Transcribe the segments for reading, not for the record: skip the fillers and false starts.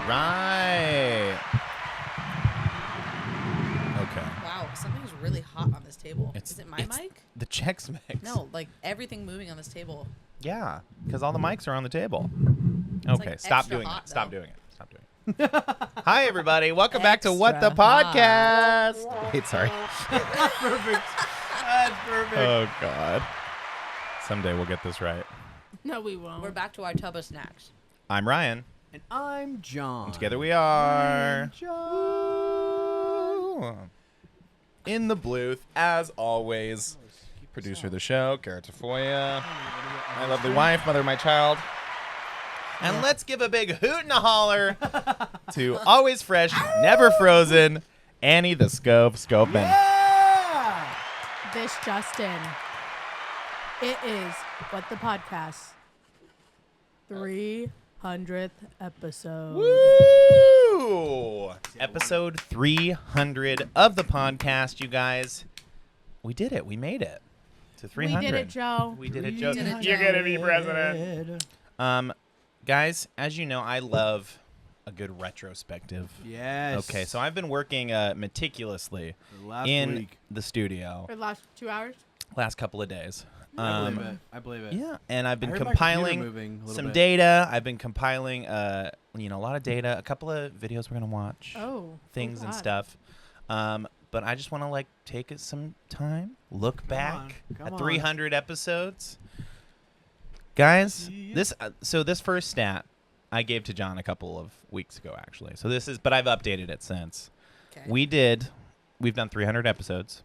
right. Okay. Wow, something's really hot on this table. Is it my mic? The Chex Mix. No, like everything moving on this table. Yeah, because all the mics are on the table. It's Okay, like stop extra doing hot, it. Stop though. doing it. Stop doing it. Hi, everybody. Welcome back to What the Extra hot. Podcast. Wait, sorry. Perfect. That's perfect. Oh, God. Someday we'll get this right. No, we won't. We're back to our tub of snacks. I'm Ryan. And I'm John. And together we are... In the Bluth, as always. Producer of the show, Cara Tafolla. My lovely wife, mother of my child. And let's give a big hoot and a holler to always fresh, never frozen, Annie the Skovmand. Yeah! This Justin. It is What the Podcast. 300th episode. Woo! Episode 300 of the podcast, you guys. We did it. We made it to 300. We did it, Joe. We did it, Joe. did it, You're Joe. going to be president. Guys, as you know, I love a good retrospective. Yes. Okay, so I've been working meticulously Last in week. the studio For the last 2 hours. last couple of days. I believe it. I believe it. Yeah, and I've been I heard my computer compiling moving a little some bit. data. I've been compiling, a lot of data. A couple of videos we're gonna watch, Oh. things and God. stuff. But I just want to take some time, look back Come at on. 300 episodes, guys. This first stat I gave to John a couple of weeks ago, actually. So but I've updated it since. Okay. We've done 300 episodes.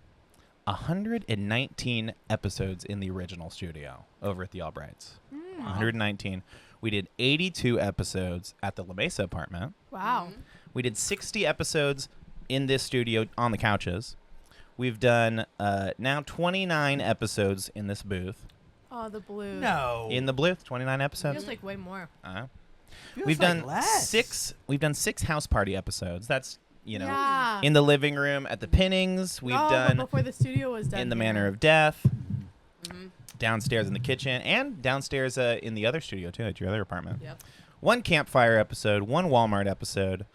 119 episodes in the original studio over at the Albrights. 119. We did 82 episodes at the La Mesa apartment. Wow. We did 60 episodes in this studio on the couches. We've done now 29 episodes in this booth. Oh, the blue. No. In the booth, 29 episodes. Feels like way more. Feels We've like done less. six. We've done 6 house party episodes. That's Yeah. in the living room at the Pinnings. We've but done before the studio was done. in the here. Manor of Death. Mm-hmm. Downstairs in the kitchen and downstairs in the other studio too, at your other apartment. Yep. 1 campfire episode, 1 Walmart episode,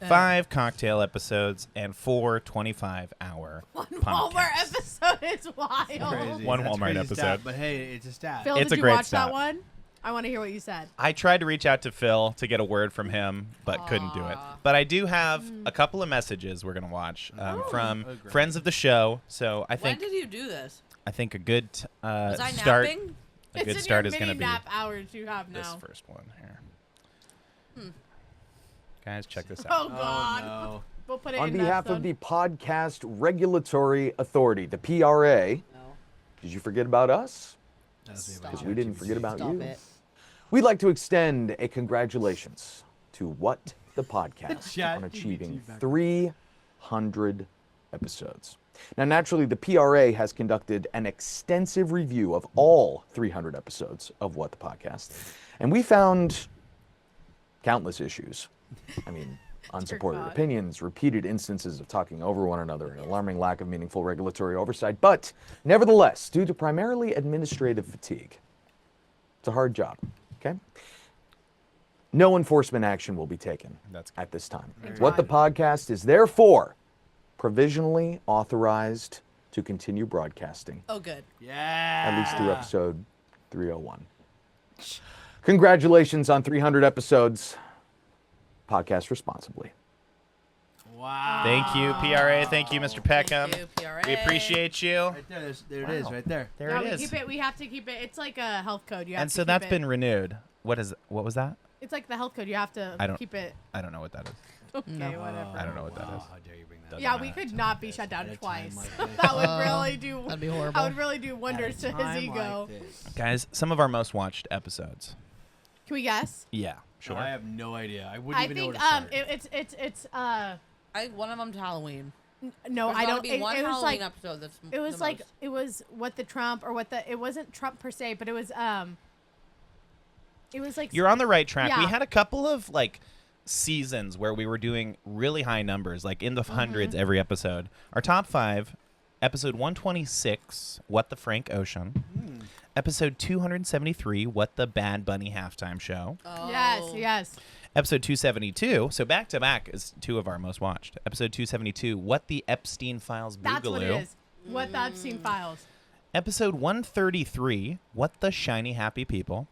5 cocktail episodes, and 4 25-hour One podcasts. Walmart episode is wild. Crazy. One That's Walmart crazy episode. Stat, but hey, it's a stat. Phil, It's did a you great watch stat. that one? I want to hear what you said. I tried to reach out to Phil to get a word from him, but couldn't do it. But I do have a couple of messages we're going to watch from Oh, great. friends of the show. So I When think did you do this? a good Was I start. napping? A It's good in start your is going to mini be nap hours you have this now. first one here. Guys, check this Oh, out. God. no. We'll put it On in behalf that of the Podcast Regulatory Authority, the PRA, No. did you forget about us? Stop. Because we didn't forget about Stop you. it. We'd like to extend a congratulations to What the Podcast Chat on achieving GPT back. 300 episodes. Now, naturally, the PRA has conducted an extensive review of all 300 episodes of What the Podcast, and we found countless issues. I mean, unsupported God. opinions, repeated instances of talking over one another, an alarming lack of meaningful regulatory oversight. But nevertheless, due to primarily administrative fatigue, it's a hard job, okay? No enforcement action will be taken That's good. at this time. Thank What the God. podcast is therefore provisionally authorized to continue broadcasting, Oh, good. Yeah. at least through episode 301. Congratulations on 300 episodes. Podcast responsibly. Wow. Thank you, PRA. Thank you, Mr. Peckham. Thank you, PRA. We appreciate you. Right there. There it is. Right there. There Yeah, it we is. keep it. We have to keep it. It's like a health code. You have And to so keep that's it. been renewed. What was that? It's like the health code. You have to I don't- keep it. I don't know what that is. Okay, No. whatever. I don't know what that is. Wow, how dare you bring that Doesn't Yeah, matter. we could not be shut down At a time twice. like this. That would really do. That'd be horrible. That would really do wonders to At a his time ego. like this. Guys, some of our most watched episodes. Can we guess? Yeah, sure. I have no idea. I wouldn't I even think know where to start. it's I think one of them's Halloween. no, There's I gotta don't. Be It, one it was Halloween like episode that's it was the like most. it was what the Trump or what the it wasn't Trump per se, but it was like You're on the right track. We Yeah. had a couple of seasons where we were doing really high numbers, like in the hundreds every episode. Our top 5, episode 126, What the Frank Ocean. Episode 273, What the Bad Bunny Halftime Show. Oh. Yes, yes. Episode 272. So back to back is two of our most watched. Episode 272. What the Epstein Files Boogaloo. That's what it is. What the Epstein Files. Episode 133. What the Shiny Happy People.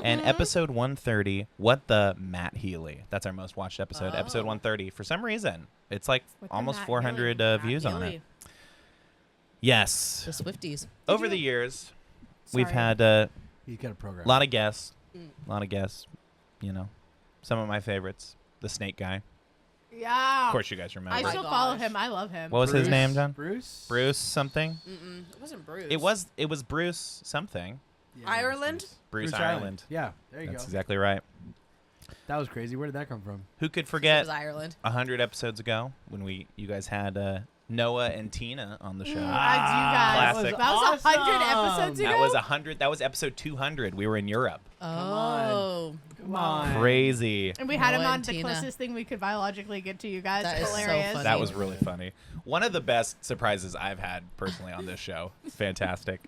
And episode 130. What the Matt Healy. That's our most watched episode. Episode 130. For some reason, it's like With the almost Matt 400 Matt views on Healy. it. Yes. The Swifties. Over the years, we've Sorry. had a He's got a program. lot of guests. A lot of guests. You know, some of my favorites. The Snake Guy. Yeah. Of course, you guys remember. I my still gosh. follow him. I love him. What was his name, John? Bruce. Bruce something. It wasn't Bruce. It was Bruce something. Yeah, Ireland? Bruce Ireland. Yeah, there you That's go. exactly right. That was crazy. Where did that come from? Who could It forget was Ireland. 100 episodes ago when you guys had Noah and Tina on the show? As you guys. Classic. That was 100 Awesome. episodes ago. That was 100. That was episode 200. We were in Europe. Oh. Come on. Crazy. And we had him Noah on and the Tina. closest thing we could biologically get to you guys. That is so Hilarious. funny. That was really funny. One of the best surprises I've had personally on this show. Fantastic.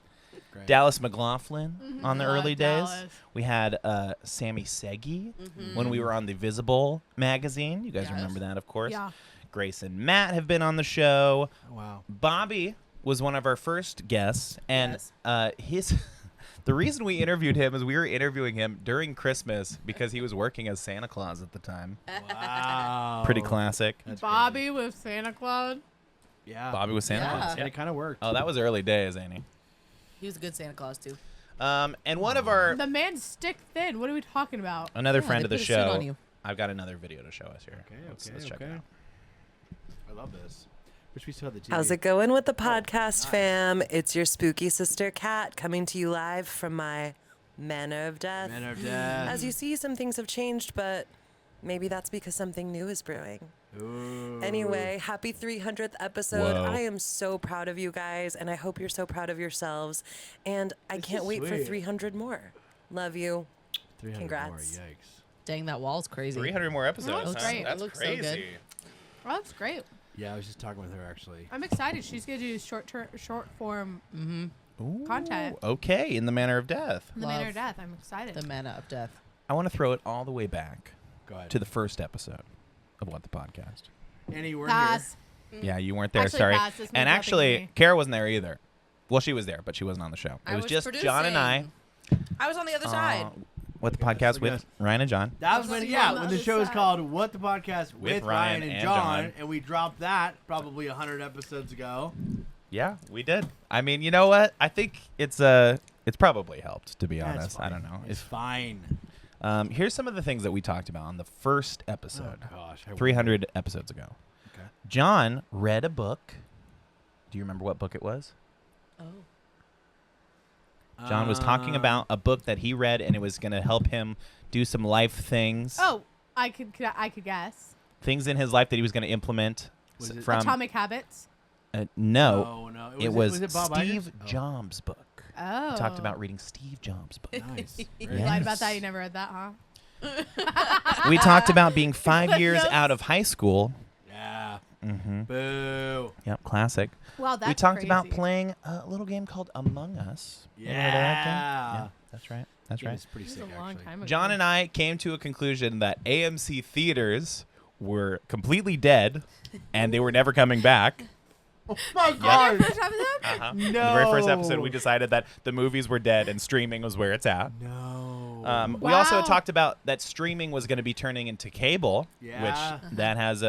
Great. Dallas McLaughlin on the Love early days. Dallas. We had Sammy Segui when we were on the Visible magazine. You guys Yes. remember that, of course. Yeah. Grace and Matt have been on the show. Oh, wow. Bobby was one of our first guests, and Yes. the reason we interviewed him is we were interviewing him during Christmas because he was working as Santa Claus at the time. Wow. Pretty classic. That's Bobby with Santa Claus. crazy. Yeah. Bobby was Santa Yeah. Claus. And Yeah. it kind of worked. Oh, that was early days, ain't he? He was a good Santa Claus, too. And one of our The man's stick thin. What are we talking about? another Yeah, friend they of the put a suit show. on you. I've got another video to show us here. Okay, Let's okay, check it okay. out. I love this. Wish we still had the TV. How's it going with the podcast, fam? It's your spooky sister, Kat, coming to you live from my Manor of Death. Men of Death. As you see, some things have changed, but maybe that's because something new is brewing. Ooh. Anyway, happy 300th episode. Whoa. I am so proud of you guys, and I hope you're so proud of yourselves. And I This can't is wait for sweet. 300 more. Love you. 300 Congrats. more, yikes. Dang, that wall's crazy. 300 more episodes. Looks huh? great. That's It looks so good. crazy. Oh, that's great. Yeah, I was just talking with her actually. I'm excited. She's gonna do short form Ooh, content. Okay, in the manner of death. in the manner Love of death. I'm excited. The Mana of Death. I want to throw it all the way back Go ahead. to the first episode of What the Podcast. Annie, we're Pass. Yeah, you weren't there. Actually, Sorry. pass. This means And nothing to actually, me. Kara wasn't there either. Well, she was there, but she wasn't on the show. It I was just John and I. producing. I was on the other side. What the Look at us, podcast look with at us. Ryan and John. That was Let's when, see yeah, on the when the other show is side. called What the Podcast with Ryan and John, John. and we dropped that probably 100 episodes ago. Yeah, we did. I mean, you know what? I think it's probably helped, to be Yeah, it's honest. I fine. don't know. It's fine. Here's some of the things that we talked about on the first episode, Oh gosh, I 300 episodes ago. Okay. John read a book. Do you remember what book it was? Oh. John was talking about a book that he read, and it was going to help him do some life things. Oh, I could guess. Things in his life that he was going to implement Was it from. Atomic Habits. No, no. it was Bob Steve Iger's? Oh. Jobs' book. Oh. He talked about reading Steve Jobs' book. Nice. You Very lied nice. about that. You never read that, huh? We talked about being 5 The years notes. out of high school. Yeah. Mm-hmm. Boo. Yep, classic. Well, that's We talked about crazy. playing a little game called Among Us. You ever heard of that game? Yeah. Yeah, that's right. That's Yeah, right. It's pretty This sick, was a long actually. time ago. John and I came to a conclusion that AMC theaters were completely dead, and they were never coming back. Oh my Your god. first episode? Uh-huh. In the very first episode, we No. decided that the movies were dead and streaming was where it's at. No. We also Wow. talked about that streaming was going to be turning into cable, Yeah. which that has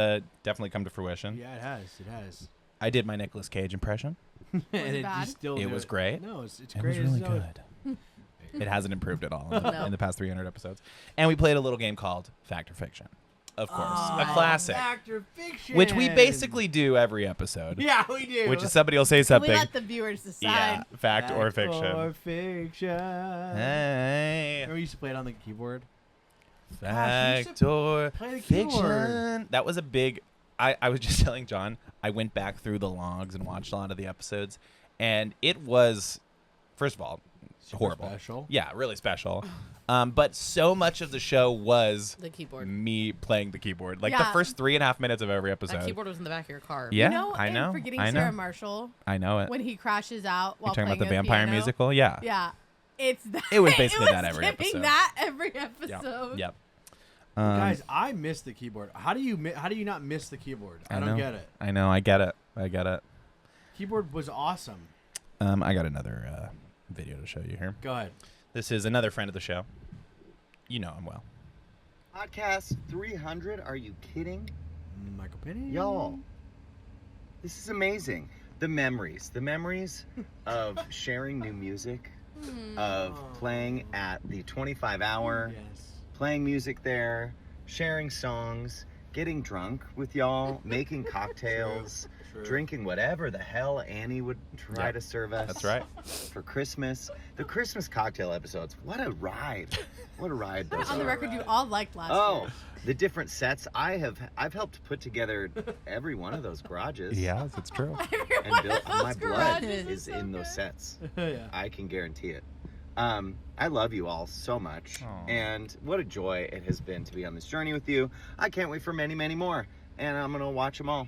definitely come to fruition. Yeah, it has. It has. I did my Nicolas Cage impression. And it bad? just still It do was great. No, it's It great. was really as no- good. It hasn't improved at all in the, No. in the past 300 episodes. And we played a little game called Fact or Fiction. Of course, a Oh, classic, Fact or fiction. which we basically do every episode. Yeah, we do. Which is somebody will say We something. let the viewers Yeah, decide. fact or fiction. Or fiction. Hey, Remember we used to play it on the keyboard? fact Gosh, you or play the keyboard. fiction. That was a big. I was just telling John. I went back through the logs and watched a lot of the episodes, and it was, first of all, Super horrible. special. Yeah, really special. But so much of the show was The keyboard. me playing the keyboard. Like the Yeah. first 3.5 minutes of every episode. That keyboard was in the back of your car. Yeah, You know, I in know. Forgetting I know. Sarah Marshall, I know it. when he crashes out You're while talking about the playing vampire piano. musical? Yeah. Yeah, it's that. It was basically it was that every skipping episode. that every Yep. episode. Yep. Guys, I miss the keyboard. How do you not miss the keyboard? I don't get it. I know. I get it. Keyboard was awesome. I got another video to show you here. Go ahead. This is another friend of the show. You know him well. Podcast 300? Are you kidding? Michael Penny. Y'all, this is amazing. The memories of sharing new music, of playing at the 25-hour, playing music there, sharing songs, getting drunk with y'all, making cocktails, drinking whatever the hell Annie would try to serve us. That's right. For Christmas. The Christmas cocktail episodes. What a ride. What a ride those On the are. record, you all liked last year. The different sets. I've helped put together every one of those garages. Yeah, that's true. And my blood garages is so in good. those sets. Yeah. I can guarantee it. I love you all so much. Aw. And what a joy it has been to be on this journey with you. I can't wait for many, many more. And I'm going to watch them all.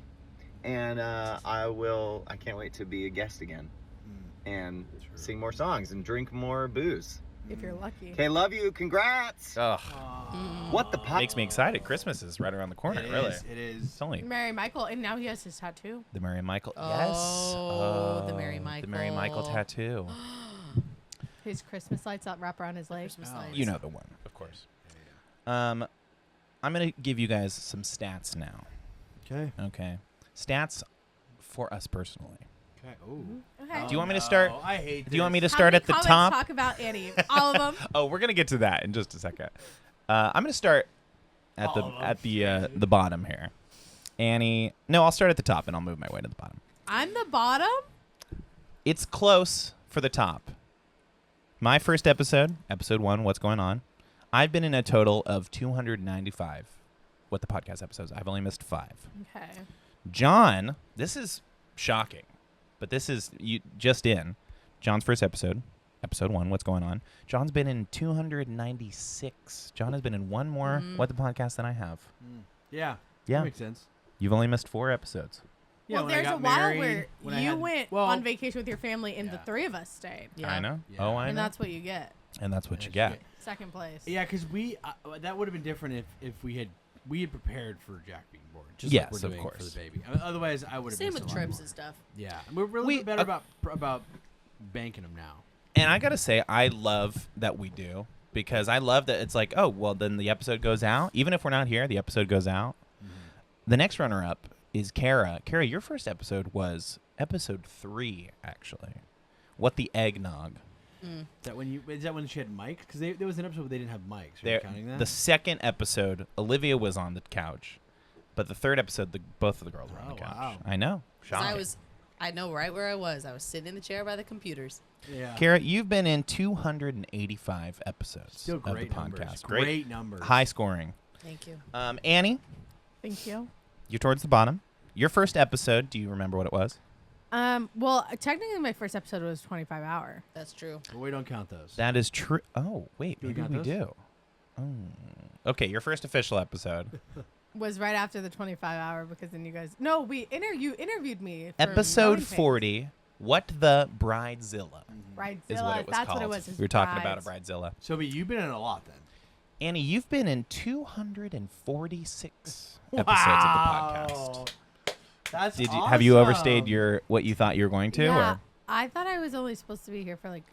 And I can't wait to be a guest again. And sing more songs and drink more booze. If you're lucky. Okay, love you. Congrats. Ugh. What the pop? Makes me excited. Christmas is right around the corner, really. It is. It's only Mary Michael, and now he has his tattoo. the Mary Michael. Oh, Yes. the Mary Michael. The Mary Michael tattoo. His Christmas lights that wrap around his leg. Christmas lights. You know the one, of course. I'm going to give you guys some stats now. Okay. Okay. Stats for us personally. Okay. Ooh. Okay. Do you want me to start? I hate Do you want me to How start many at the comments top? Talk about Annie. All of them. Oh, we're gonna get to that in just a second. I'm gonna start at the bottom here. Annie. No, I'll start at the top and I'll move my way to the bottom. I'm the bottom. It's close for the top. My first episode, episode 1, What's Going On? I've been in a total of 295 What the Podcast episodes. I've only missed 5. Okay. John, this is shocking, but this is just in John's first episode 1, What's Going On? John's been in 296. John has been in one more What the Podcast than I have. Yeah. Yeah. That makes sense. You've only missed 4 episodes. Yeah, Well, when I there's a got while married, where when I you had- went well, on vacation with your family and the Yeah. 3 of us stayed. I know. Yeah. Oh, I And know. that's what you get. And that's what That's you get. it. Second place. Yeah, because that would have been different if we had prepared for Jack being born. Just Yes, like we're of doing course. for the baby. Otherwise, I would have. Same missed with a lot trips more. and stuff. Yeah, we're a little We- bit better about banking them now. And I got to say, I love that we do, because I love that it's like, oh, well, then the episode goes out. Even if we're not here, the episode goes out. The next runner-up is Cara. Cara, your first episode was episode 3, actually. What the Eggnog. Is that when she had mics? Because there was an episode where they didn't have mics. Are you counting that? The second episode, Olivia was on the couch. But the third episode, both of the girls were on the couch. wow. I know. 'Cause Shocking. I know right where I was. I was sitting in the chair by the computers. yeah. Cara, you've been in 285 episodes Still of the great numbers. podcast. Great numbers. High scoring. Thank you. Annie, Thank you. you're towards the bottom. Your first episode, do you remember what it was? Well, technically, my first episode was 25-hour. That's true. But we don't count those. That is true. Oh, wait, Do we maybe count we those? do. Oh. Okay, your first official episode. Was right after the 25-hour because then you guys. No, you interviewed me. For Episode Growing Pains. 40, What the Bridezilla Bridezilla. is what it was That's called. what it was. is We were talking about a brides. Bridezilla. So, but you've been in a lot then. Annie, you've been in 246 Wow. episodes of the podcast. That's Have you overstayed awesome. what you thought you were going to? Yeah, Or? I thought I was only supposed to be here for like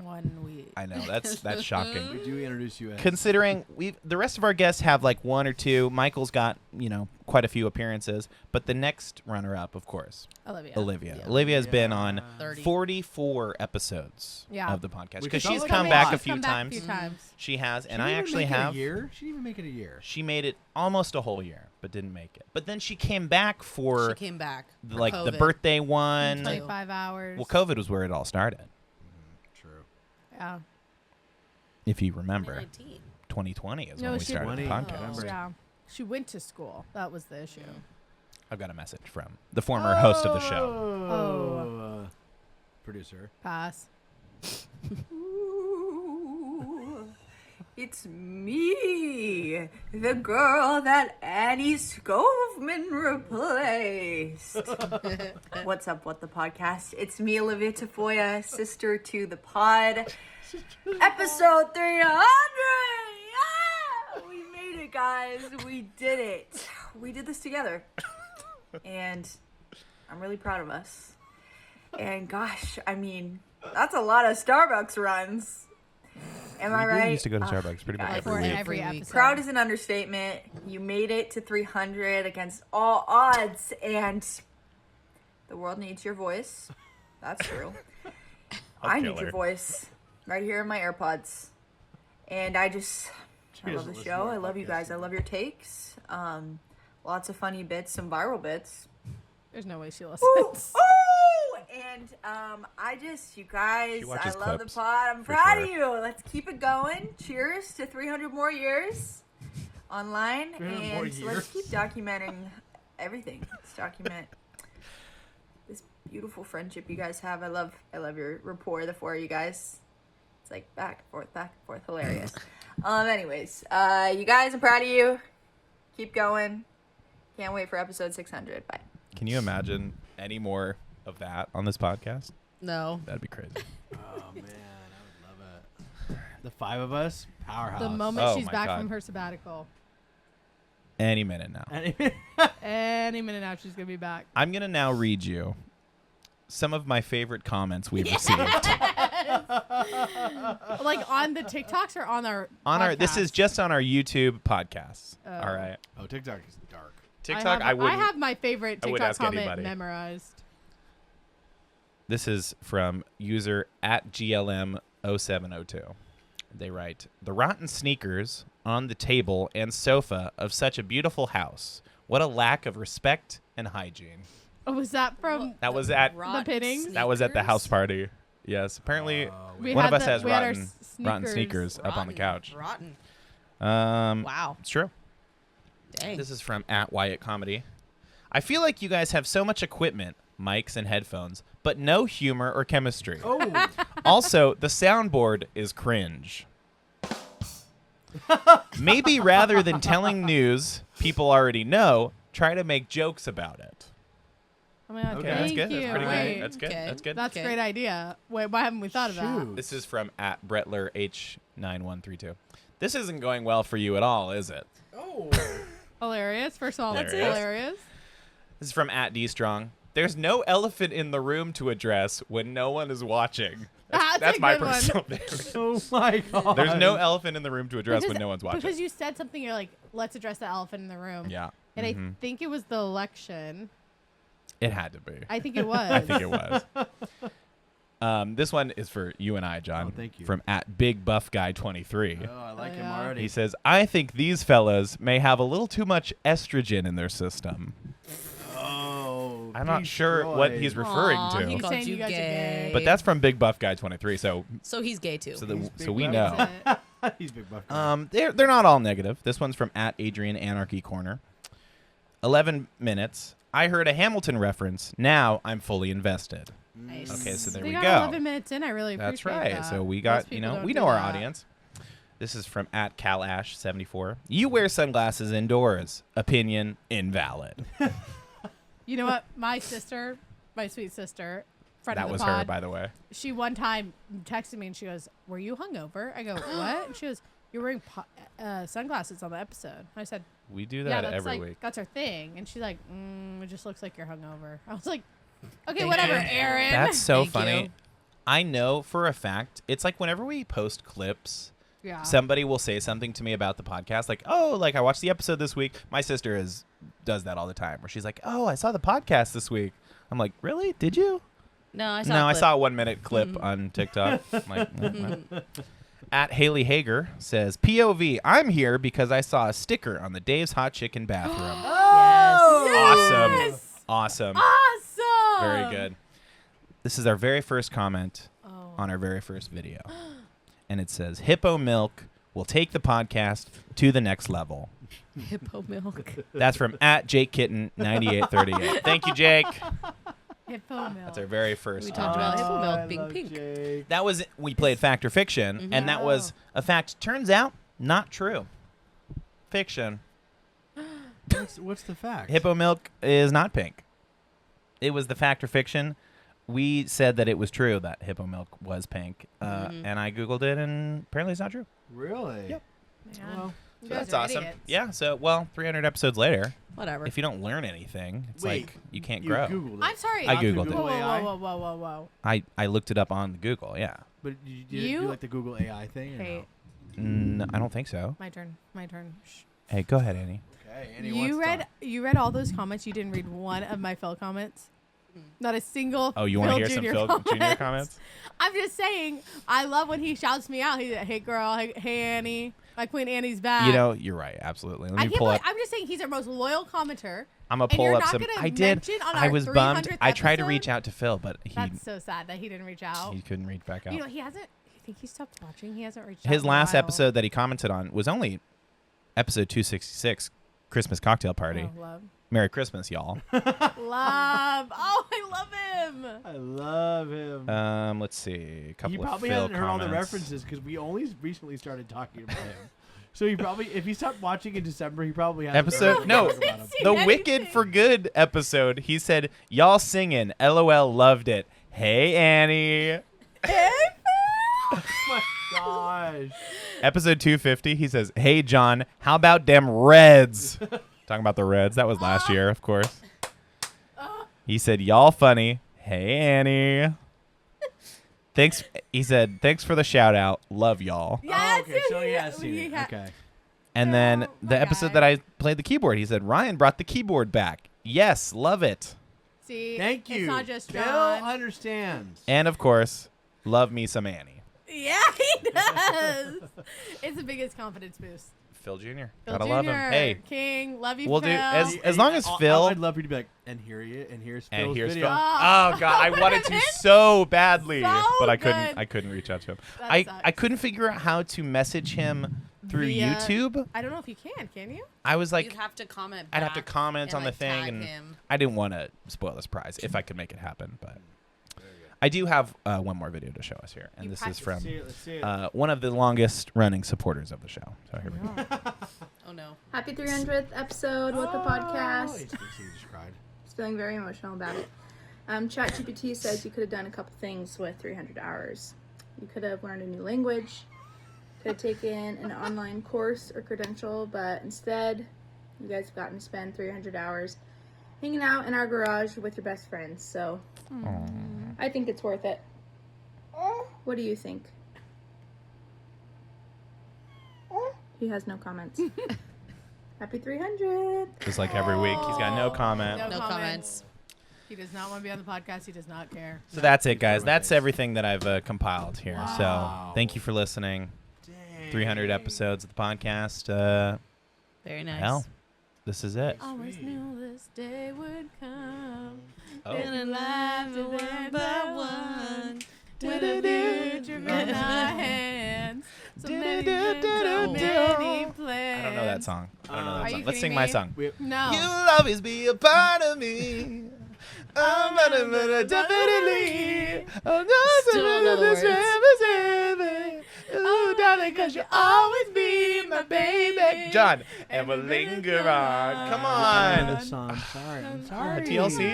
1 week. I know, that's shocking. We do introduce you as. Considering the rest of our guests have like 1 or 2. Michael's got, quite a few appearances, but the next runner-up, of course, Olivia. Yeah. Olivia has been on 30. 44 episodes Yeah. of the podcast Which because is she's like come a back lot. a few times. times. She has, She and didn't I even actually make it have. a year. She didn't even make it a year. She made it almost a whole year, but didn't make it. But then she came back for She came back. for like the COVID. birthday one. 25 hours. Well, COVID was where it all started, True. Yeah. if you remember. 2019. 2020 is No, when we she- started the 20, podcast. Yeah. She went to school. That was the issue. I've got a message from the former host of the show. Oh. Producer. Pass. It's me, the girl that Annie Skovmand replaced. What's up, What the Podcast? It's me, Olivia Tafolla, sister to the pod. Episode 300! Yeah! We made it, guys. We did it. We did this together. And I'm really proud of us. And gosh, I mean, that's a lot of Starbucks runs. Am I right? We used to go to Starbucks pretty much guys. every For week. every episode. Proud is an understatement. You made it to 300 against all odds, and the world needs your voice. That's true. I need your voice right here in my AirPods. And I love the show. I love you guys. I love your takes. Lots of funny bits, some viral bits. There's no way she listens. Ooh! And you guys, I watches love clips, the pod. I'm for proud sure. of you. Let's keep it going. Cheers to 300 more years online. 300 more And years. let's keep documenting everything. Let's document this beautiful friendship you guys have. I love your rapport, the four of you guys. It's like back and forth, hilarious. Anyways, you guys, I'm proud of you. Keep going. Can't wait for episode 600. Bye. Can you imagine any more of that on this podcast? No. That'd be crazy. Oh man, I would love it. The five of us, powerhouse. The moment Oh she's my back God. from her sabbatical. Any minute now. Any minute now, she's going to be back. I'm going to now read you some of my favorite comments we've received. Like on the TikToks or on our This is podcast? just on our YouTube podcasts. Oh. All right. Oh, TikTok is dark. TikTok, I wouldn't. have my favorite I would TikTok ask comment anybody. memorized. This is from user at GLM0702. They write, "The rotten sneakers on the table and sofa of such a beautiful house. What a lack of respect and hygiene." Oh, was that from? That was at Rotten pinnings? that was at the sneakers? house party. Yes, apparently We one had of us the- has we had our rotten sneakers up on the Rotten. couch. Rotten. Wow, it's true. Dang. This is from at Wyatt Comedy. "I feel like you guys have so much equipment, mics and headphones, but no humor or chemistry. Oh, Also, the soundboard is cringe. Maybe rather than telling news people already know, try to make jokes about it." Oh my God, Okay. thank That's good. you. That's pretty Wait, good. That's good. Okay. That's good. That's Okay. a great idea. Wait, why haven't we thought of that? shoot. This is from at Brettler H9132. "This isn't going well for you at all, is it?" Hilarious. First of all, that's Hilarious. hilarious. This is from at D Strong. "There's no elephant in the room to address when no one is watching." That's a my good one. personal favorite. oh my god. There's no elephant in the room to address when no one's watching. Because you said something, you're like, let's address the elephant in the room. Yeah. And I Mhm. think it was the election. It had to be. I think it was. I think it was. This one is for you and I, John. Oh, thank you. From at Big Buff Guy 23. Oh, I like him yeah. already. He says, "I think these fellas may have a little too much estrogen in their system." Oh, I'm not sure what he's referring Aw, to, he He's called saying you you guys are gay. gay. but that's from Big Buff Guy 23. So So he's gay too. so, He's so Big we Buff. know. That's it. He's big buff. They're not all negative. This one's from at Adrian Anarchy Corner. 11 minutes. "I heard a Hamilton reference. Now I'm fully invested." Nice. Okay, so there They we got go. 11 minutes in. I really appreciate That's right. that. So we Most got, people don't we do know our that. audience. This is from at CalAsh74. "You wear sunglasses indoors. Opinion invalid." You know what? My sister, my sweet sister, friend That of the was pod, her, by the way. she one time texted me and she goes, "Were you hungover?" I go, "What?" And she goes, "You're wearing sunglasses on the episode." I said, We do "Yeah, that that's every like week. that's our thing." And she's like, "It just looks like you're hungover." I was like, "Okay, whatever, Aaron." That's so Thank funny. you. I know for a fact, it's like whenever we post clips, yeah. somebody will say something to me about the podcast, like, "Oh, like I watched the episode this week." My sister does that all the time, where she's like, "Oh, I saw the podcast this week." I'm like, "Really? Did you?" No, I saw. No, a I clip. saw a 1 minute clip on TikTok. I'm like, well. At Haley Hager says, "POV, I'm here because I saw a sticker on the Dave's Hot Chicken bathroom." Yes. Awesome. Awesome. Very good. This is our very first comment Oh. on our very first video. And it says, "Hippo Milk will take the podcast to the next level." Hippo milk. That's from at Jake Kitten 9838. Thank you, Jake. Hippo milk. That's our very first. We talked comment. about hippo milk I being love pink. Jake. That was we played Fact or Fiction, and that was a fact. Turns out not true. Fiction. What's the fact? Hippo milk is not pink. It was the Fact or Fiction. We said that it was true that hippo milk was pink, and I googled it, and apparently it's not true. Really? Yep. Man. Well, You So guys that's are awesome. idiots. Yeah. So 300 episodes later, Whatever. if you don't learn anything, it's Wait, like you can't you grow. Googled it. I'm sorry. I Not through Googled it. Google Whoa, AI? whoa, whoa, whoa, whoa, whoa. I looked it up on Google. Yeah. But did you do like the Google AI thing? Or Hey, I don't think so. my turn. My turn. Shh. Hey, go ahead, Annie. No? Okay. Annie You wants to read talk. you read all those comments. You didn't read one of my Phil comments. Not a single. Oh, you want to Phil hear some Jr. Phil Jr. comments? I'm just saying. I love when he shouts me out. He's like, "Hey, girl. Hey, Annie. My queen Annie's back." You know, you're right. Absolutely. Let I me can't pull believe, up. I'm just saying he's our most loyal commenter. I'm gonna and pull you're up not some. gonna I did. mention on I our was bummed. 300th I tried to episode? reach out to Phil, but That's so sad that he didn't reach out. he couldn't reach back out. You know, he hasn't. I think he stopped watching. He hasn't reached out. His in a last while. episode that he commented on was only episode 266, Christmas cocktail party. Oh, love. Merry Christmas, y'all. Love. Oh, I love him. I love him. Let's see. A couple He of probably Phil hasn't heard all the comments. references because we only recently started talking about him. So he probably, if he stopped watching in December, he probably hasn't Episode- heard no. anything about him. The Anything. Wicked for Good episode. He said, "Y'all singing. LOL, loved it. Hey, Annie." Oh my gosh. Episode 250. He says, "Hey, John. How about them Reds?" Talking about the Reds. That was last year, of course. He said, "Y'all funny. Hey, Annie." Thanks. He said, "Thanks for the shout out. Love y'all." Yes. Oh, okay, so he has seen he it. ha- Okay. And then Oh, the my episode guy. that I played the keyboard, he said, "Ryan brought the keyboard back. Yes, love it." See, Thank you. It's not just Bill John. understands. And of course, love me some Annie. Yeah, he does. It's the biggest confidence boost. Phil Jr. Phil Gotta Jr. love him. Hey, King, love you, we'll Phil. do as long as Phil I'd love for you to be like, and here's and Phil's here's video. Phil. Oh. Oh God, I wanted to Been so badly, so but I good. couldn't. I couldn't reach out to him. That I sucks. couldn't figure out how to message him through Via- YouTube. I don't know if you can you? I was like, You'd have to comment. I'd have to back comment on the like, thing, tag and him. I didn't want to spoil the surprise if I could make it happen. But I do have one more video to show us here, and You this is practice. from Let's see it. one of the longest running supporters of the show. So here we go. Oh no. Happy 300th episode with the Oh, podcast. he just cried. Just feeling very emotional about it. ChatGPT says you could have done a couple things with 300 hours. You could have learned a new language, could have taken an online course or credential, but instead, you guys have gotten to spend 300 hours hanging out in our garage with your best friends. So, I think it's worth it. What do you think? He has no comments. Happy 300. Just like every week, he's got no comment. No No comments. comments. He does not want to be on the podcast. He does not care. So that's it, guys. That's everything that I've compiled here. Wow. So thank you for listening. 300 episodes of the podcast. Very nice. Hell, this is it. Always knew this day would come. Oh. And life to one by one. With a future in our hands. So many dreams, so many plans. I don't know that song. I don't know Are that you song. Let's kidding sing my me? song. No. You'll always be a part of me. Definitely. Still know the words. Ooh, darling, 'cause you'll always be my baby. John, and we'll linger on. Come on. Song. Sorry. I'm sorry. TLC?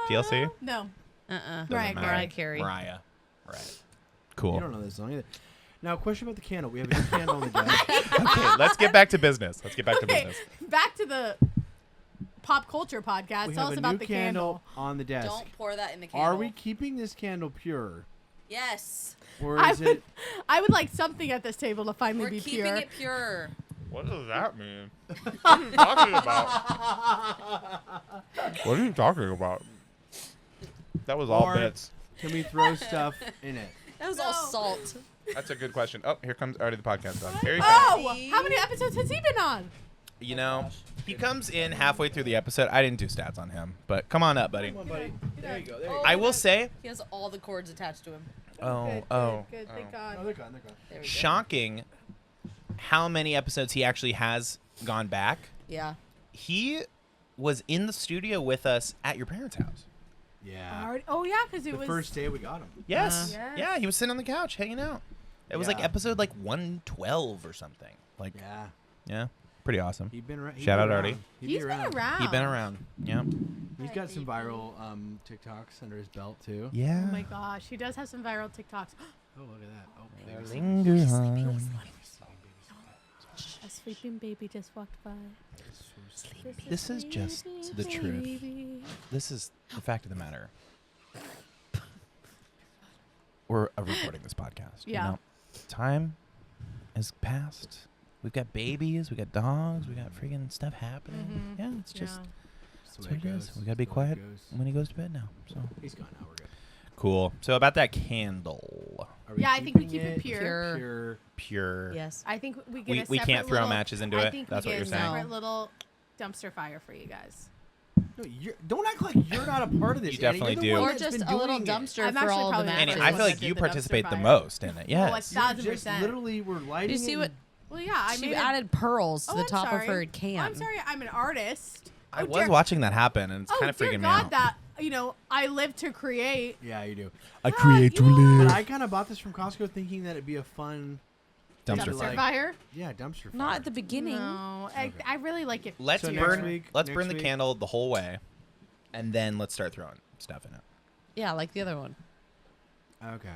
TLC? No. Uh-uh. Mariah Mariah Carey. Mariah. Right. You Cool. don't know this song either. Now, question about the candle. We have a new candle on the desk. Okay, let's get back to business. Let's get back to Okay, business. back to the pop culture podcast. We Tell have us a about new the candle on the desk. Don't pour that in the candle. Are we keeping this candle pure? Yes. Or I is would, it... I would like something at this table to finally We're be keeping pure. it pure. What does that mean? What are you talking about? What are you talking about? That was all Or bits. Can we throw stuff in it? That was all salt. That's a good question. Oh, here comes already the podcast done. Here you go. Oh, how many episodes has he been on? You know, he comes in halfway through the episode. I didn't do stats on him, but come on up, buddy. Come on, buddy. There you go. There you go. I will say, He has all the cords attached to him. oh, Good. Thank Oh, God. they're gone. They're gone. There we go. shocking how many episodes he actually has gone back. Yeah. He was in the studio with us at your parents' house. Yeah. Already- Oh yeah, because it The was first day we got him. Yes. Yes. Yeah, he was sitting on the couch hanging out. It was like Yeah. episode like 112 or something. Like, Yeah. yeah, pretty awesome. He'd been around. Shout out, Artie. He's been around. He been around. Yeah. He's got some viral TikToks under his belt too. Yeah. Oh my gosh, he does have some viral TikToks. Oh, look at that. Oh, baby. Linger on. That's for sleeping baby just walked by. This is just the truth. This is the fact of the matter. We're recording this podcast. Yeah. You know? Time has passed. We've got babies. We got dogs. We got freaking stuff happening. Yeah, it's just that's what it is. We gotta be quiet when he goes to bed now. So he's gone now. We're good. Cool. So about that candle. Yeah, I think we keep it pure. Pure. Yes. I think we get a we separate can't throw little, matches into I it. think That's we what get you're a saying. separate little dumpster fire for you guys. No, don't act like you're not a part of this. You definitely Annie. You're the do. one Or that's just been a little doing it. dumpster I'm for actually all the probably Annie, matches. I feel like Did you the dumpster participate the fire. most in it. Well, Yes. You're just 1,000%. literally we're lighting. Do you see what? and- Well, yeah, I She made added pearls to Oh, the I'm top sorry. of her can. I'm sorry, I'm an artist. I Oh, was dear- watching that happen, and it's kind of dear freaking me God, out. that I live to create. Yeah, you do. I create to live. But I kind of bought this from Costco thinking that it'd be a fun Dumpster Dumpster fire. Fire? Yeah, dumpster fire. Not at the beginning. No, I really like it. Let's So burn. next week- let's next burn the week- candle the whole way, and then let's start throwing stuff in it. Yeah, like the other one. Okay.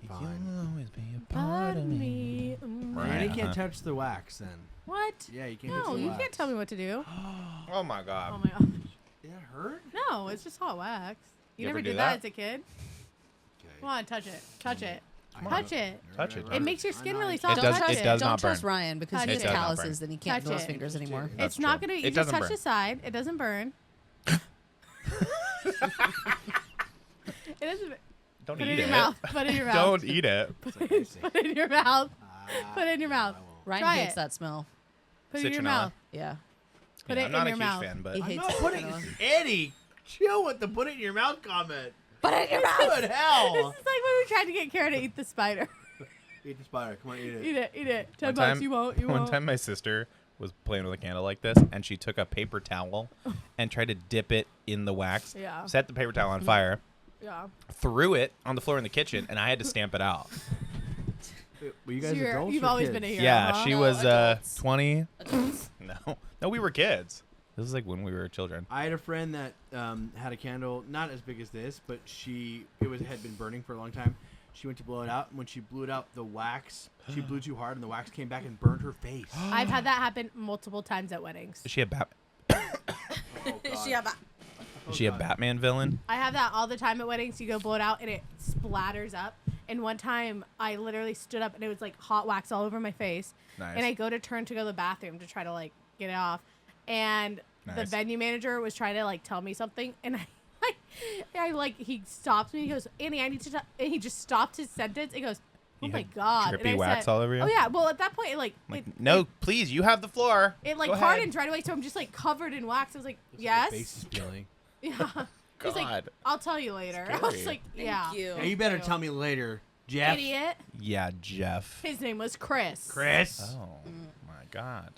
You'll Fine. always be a part of me. Right. Annie Uh-huh. can't touch the wax then. What? Yeah, you can't touch No, the you wax. can't tell me what to do. Oh my god. Oh my gosh. Did that hurt? No, it's just hot wax. You You ever never do did that? that as a kid? Come on, touch it. Touch it. Come on. Touch it. Touch it. It makes your skin really It soft. does- Touch it does Don't not trust burn. Ryan because Touch he it. has It does not burn. calluses, then he can't Touch feel his it. fingers anymore. That's It's not true. gonna. You It just doesn't touch burn. the side. It doesn't burn. It doesn't. Don't Put eat it in your it. mouth. Put it in your mouth. Don't eat it. It's like icing. Put it in your mouth. Put it in your mouth. I won't. Ryan Try hates it. that smell. Put it in your Citronella. mouth. Yeah. Put Yeah, it I'm not in a your huge mouth. fan, but He I'm hates not putting Eddie. Chill with the put it in your mouth comment. Put it in your mouth. Good This hell. is like when we tried to get Cara to eat the spider. Eat the spider. Come on, eat it. Eat it. Eat it. $10 one bucks. time, You won't. You one won't. time my sister was playing with a candle like this, and she took a paper towel and tried to dip it in the wax. Yeah. Set the paper towel on fire, Yeah. threw it on the floor in the kitchen, and I had to stamp it out. Were you guys adults You've or always kids? been a hero. Yeah, huh? she No, was adults. 20. Adults. No, we were kids. This was like when we were children. I had a friend that had a candle, not as big as this, but had been burning for a long time. She went to blow it out, and when she blew it out, the wax, she blew too hard, and the wax came back and burned her face. I've had that happen multiple times at weddings. Is she a Oh, Is she a ba- Is she a Batman villain? I have that all the time at weddings. You go blow it out and it splatters up. And one time I literally stood up and it was like hot wax all over my face. Nice. And I go to the bathroom to try to like get it off. And the Nice. venue manager was trying to like tell me something. And he stops me. He goes, Annie, I need to. And he just stopped his sentence. He goes, oh You my had God. drippy And I wax said, all over you? Oh yeah. Well, at that point, No, please, you have the floor. it like Go ahead. hardened right away. So I'm just like covered in wax. I was like, Your face yes. is peeling. Yeah. He's like, God. I'll tell you later. I was Scary. like, yeah. Thank you. Yeah, you better tell me later, Jeff. Idiot. Yeah, Jeff. His name was Chris. Chris. Oh, my God.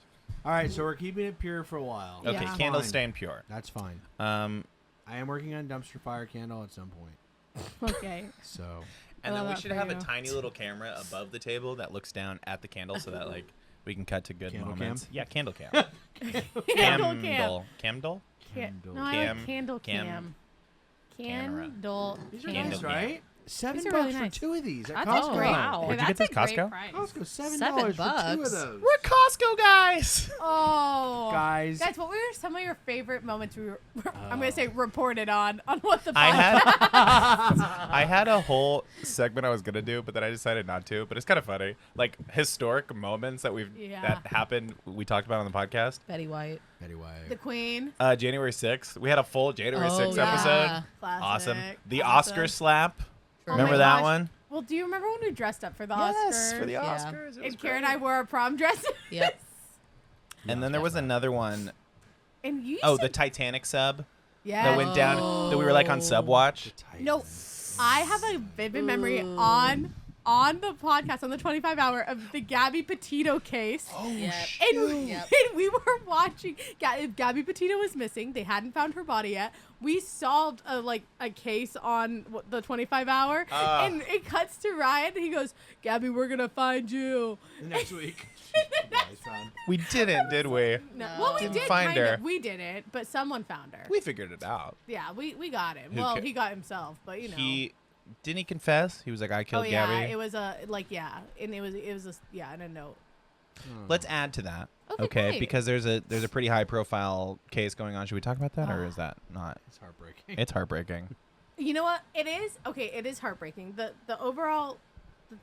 All right, so we're keeping it pure for a while. Okay, Yeah. candle Fine. staying pure. That's fine. I I am working on dumpster fire candle at some point. Okay. So And I then love we that should for have a you. tiny little camera above the table that looks down at the candle so that like we can cut to good Candle moments. cam? Yeah, candle cam. Candle cam. Candle? Candle. No, I Cam- like candle cam- cam. camera. Candle. These are cam. Candle nice, cam. right? $7 These are really for nice. 2 of these at That's Costco. great. Wow. Where'd you get That's this, a great Costco? price. Costco, $7 $7 for 2 of bucks. those. We're Costco guys. Oh. Guys. Guys, what were some of your favorite moments I'm going to say reported on what the I podcast? I had a whole segment I was gonna do, but then I decided not to. But it's kind of funny, like historic moments that Yeah. that happened. We talked about on the podcast. Betty White. Betty White. The Queen. January 6th, we had a full January Oh, 6th yeah. episode. Classic. Awesome. The Awesome. Oscar slap. Oh Remember my that gosh. one? Well, do you remember when we dressed up for the Yes, Oscars? for the Yeah. Oscars. It was And Kara and great. I wore our prom dresses. Yep. And then there was another one. And you Oh, said, the Titanic sub yeah. that went down. That we were like on sub watch. No, I have a vivid memory on the podcast on the 25 hour of the Gabby Petito case. Oh, Yep. And, Yep. and we were watching. If Gabby Petito was missing, they hadn't found her body yet. We solved a case on the 25 hour, and it cuts to Ryan. And he goes, "Gabby, we're gonna find you." Next week. We didn't, did we? No. Well, we Didn't did find kind her. of. We didn't, but someone found her. We figured it out. Yeah, we got him. Who Well, ca- he got himself, but you know. He didn't he confess? He was like, I Oh killed yeah, Gabby. it was a and it was a in a note. Let's add to that. Okay, great. Because there's a pretty high profile case going on. Should we talk about that, or is that not? It's heartbreaking. It's heartbreaking. You know what? It is okay. It is heartbreaking. The overall,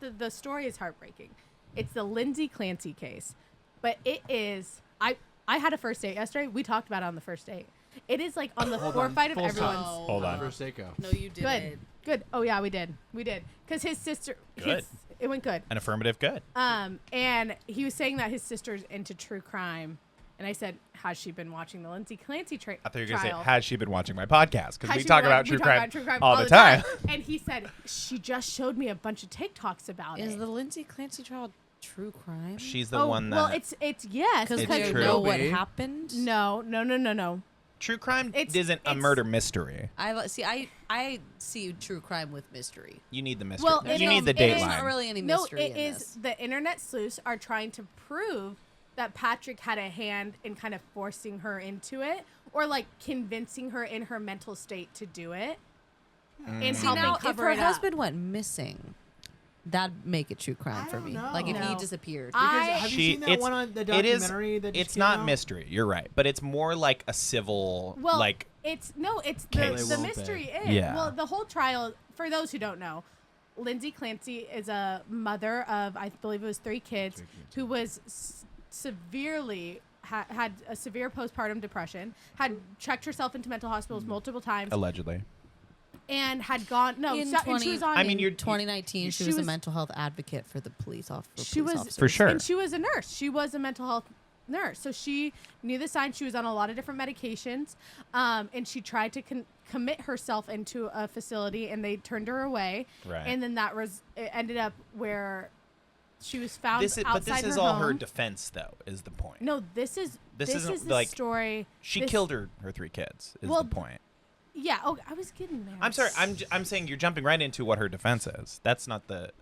the story is heartbreaking. It's the Lindsay Clancy case, but it is. I had a first date yesterday. We talked about it on the first date. It is like on the forefront of Full stop. everyone's. Hold on. First Seiko. No, you didn't. Good. Oh yeah, we did. Because his sister. Good. It went good. An affirmative good. And he was saying that his sister's into true crime, and I said, "Has she been watching the Lindsay Clancy trial?" I thought you were going to say, has she been watching my podcast? Because Has we she talk been about wa- we true talk crime about all the time. And he said, "She just showed me a bunch of TikToks about Is it." the Lindsay Clancy trial true crime? She's the one that. Well, it's yes. Because It's they true. know what Babe. happened. No. True crime It's- isn't a it's- murder mystery. I see true crime with mystery. You need the mystery. Well, you it need is- the it date is There's line. not really any No, mystery it in is this. the internet sleuths are trying to prove that Patrick had a hand in kind of forcing her into it, or like convincing her in her mental state to do it, and See, helping now, if cover her it up. husband went missing, that'd make it true crime for don't me. know. Like if he No. disappeared. Because have you seen that it's- one on the it is- documentary that just It's came not out? mystery. You're right, but it's more like a civil, Well, like it's the case. the They won't mystery pay. is Yeah. well, the whole trial. For those who don't know, Lindsay Clancy is a mother of, I believe it was 3 kids, who was severely had a severe postpartum depression, had checked herself into mental hospitals multiple times, allegedly. and had gone in and she was on. I mean, you're 2019, she she was a was- mental health advocate for the police officer. She was For sure. and she was a nurse. She was a mental health nurse, so she knew the signs. She was on a lot of different medications, and she tried to commit herself into a facility, and they turned her away. Right. And then it ended up where she was found This is, outside but this is her all home. her defense, though, is the point. No, this is isn't, the like, story. She This- killed her 3 kids. Is Well, the point? Yeah. Oh, I was getting there. I'm sorry. I'm saying you're jumping right into what her defense is. That's not the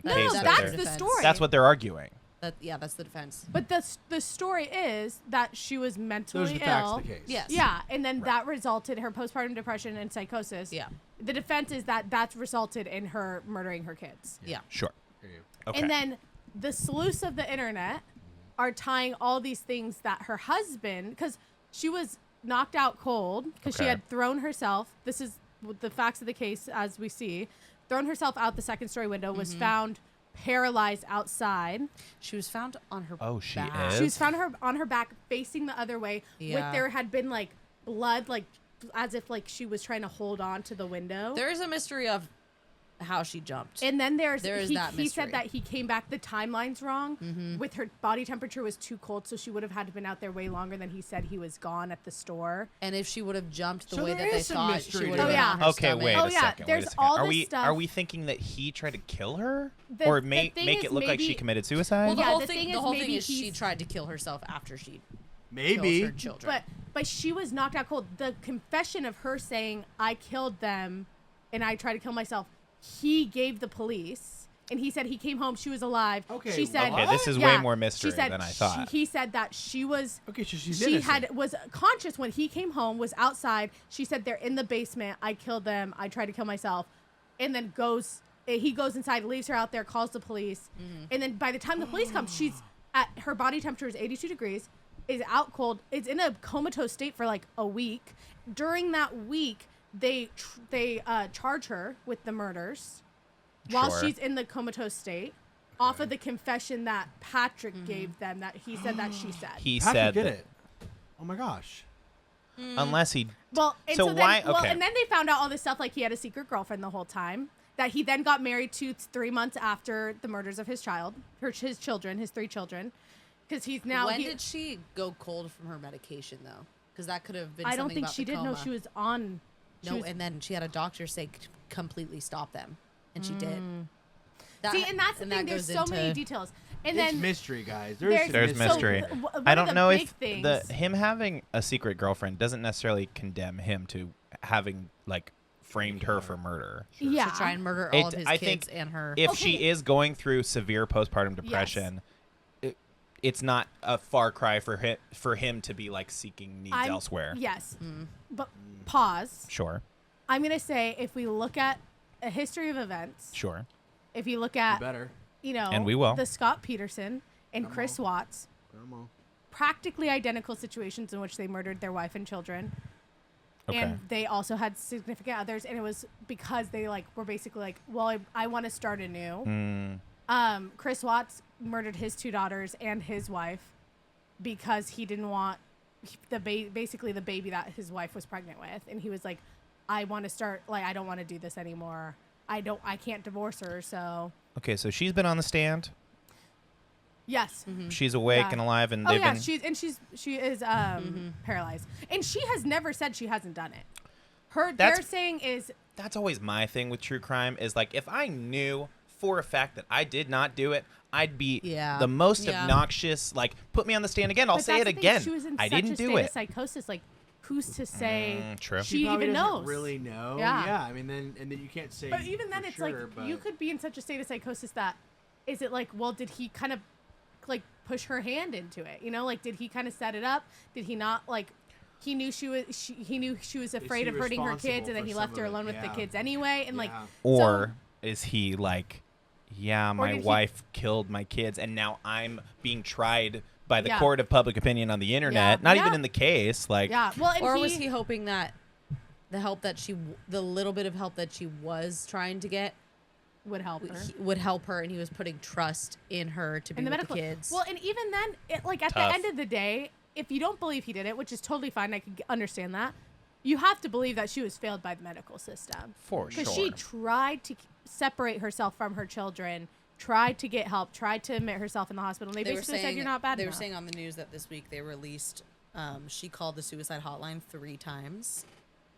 No, case. no, that that's they're- the defense. story. That's what they're arguing. That's the defense. But the story is that she was mentally Those are the facts ill. of the case. Yes. Yeah, and then that resulted her postpartum depression and psychosis. Yeah. The defense is that that's resulted in her murdering her kids. Yeah. Sure. Okay. And then the sleuths of the internet are tying all these things that her husband, because she was knocked out cold because she Okay. had thrown herself. This is the facts of the case as we see. Thrown herself out the second story window, was found paralyzed outside. She was found on her Oh, she back. is? She was found on her back facing the other way. Yeah. There had been like blood, like as if like she was trying to hold on to the window. There is a mystery of how she jumped. And then There is he that said mystery. that he came back, the timeline's wrong. With her body temperature was too cold, so she would have had to been out there way longer than he said he was gone at the store. And if she would have jumped the So way there that they is some thought, mystery she would to have it. been Oh, on her yeah. Okay, stomach. wait Oh, a yeah, second. there's wait a second. all are this we stuff. are we thinking that he tried to kill her, The- or the make thing it is look like she maybe- committed suicide? Well, the Yeah, whole the thing, thing the is whole thing maybe is she he's- tried to kill herself after she Maybe. killed her children. But she was knocked out cold. The confession of her saying, I killed them and I tried to kill myself, he gave the police. And he said he came home, she was alive. Okay, She said, Okay, this is way more mystery she said than I thought. he said that she was Okay, so she's she innocent. was conscious when he came home, was outside. She said they're in the basement. I killed them. I tried to kill myself. And then he goes inside, leaves her out there, calls the police. And then by the time the police come, she's at her body temperature is 82 degrees, is out cold, is in a comatose state for like a week. During that week, they charge her with the murders while Sure. she's in the comatose state. Off of the confession that Patrick gave them, that he said that she said. He Patrick said did that it. Oh my gosh. unless he. Well, and So so, why- then, well, okay. and then they found out all this stuff, like he had a secret girlfriend the whole time. That he then got married to 3 months after the murders of his his 3 children, because he's now. when did she go cold from her medication, though? Because that could have been. I don't something think about she the didn't know coma. she was on. No, and then she had a doctor say completely stop them, and she did. That, See, and that's the and thing. that There's goes so many into- details, and It's then mystery, guys. There's some mystery. one I of don't the know big if things- him having a secret girlfriend doesn't necessarily condemn him to having like framed her for murder. yeah, to try and murder all of It- his I kids think and her. If Okay. she is going through severe postpartum depression, it's not a far cry for him to be like seeking needs elsewhere. Yes, but pause. Sure, I'm gonna say if we look at a history of events, sure. if you look at better. you know, And we will. the Scott Peterson and Chris Watts. Practically identical situations in which they murdered their wife and children. Okay. And they also had significant others, and it was because they were basically well, I want to start anew. Chris Watts murdered his 2 daughters and his wife because he didn't want basically the baby that his wife was pregnant with, and he was like, I want to start I don't want to do this anymore. I can't divorce her. So Okay, so she's been on the stand. yes. She's awake and alive, and they've been. she is paralyzed, and she has never said she hasn't done it. They're saying is That's always my thing with true crime is if I knew for a fact that I did not do it, I'd be the most obnoxious. Put me on the stand again. I'll say it again. She was in I such didn't a do state it. of psychosis. Who's to say True. she probably even doesn't knows? really know. Yeah. I mean, then you can't say. But even then, for it's sure, but you could be in such a state of psychosis that is it well, did he kind of push her hand into it? Did he kind of set it up? Did he not he knew she was afraid of hurting her kids, and then he left her alone with the kids anyway, and Or is he my did he- wife killed my kids, and now I'm being tried by the court of public opinion on the internet, not even in the case. well, and Or was he hoping that the little bit of help that she was trying to get would help her? would help her, and he was putting trust in her to be with the kids. Well, and even then, at the end of the day, if you don't believe he did it, which is totally fine, I can understand that. You have to believe that she was failed by the medical system. For sure. Because she tried to separate herself from her children, tried to get help, tried to admit herself in the hospital. And they basically said, you're not bad They enough. were saying on the news that this week they released, she called the suicide hotline 3 times,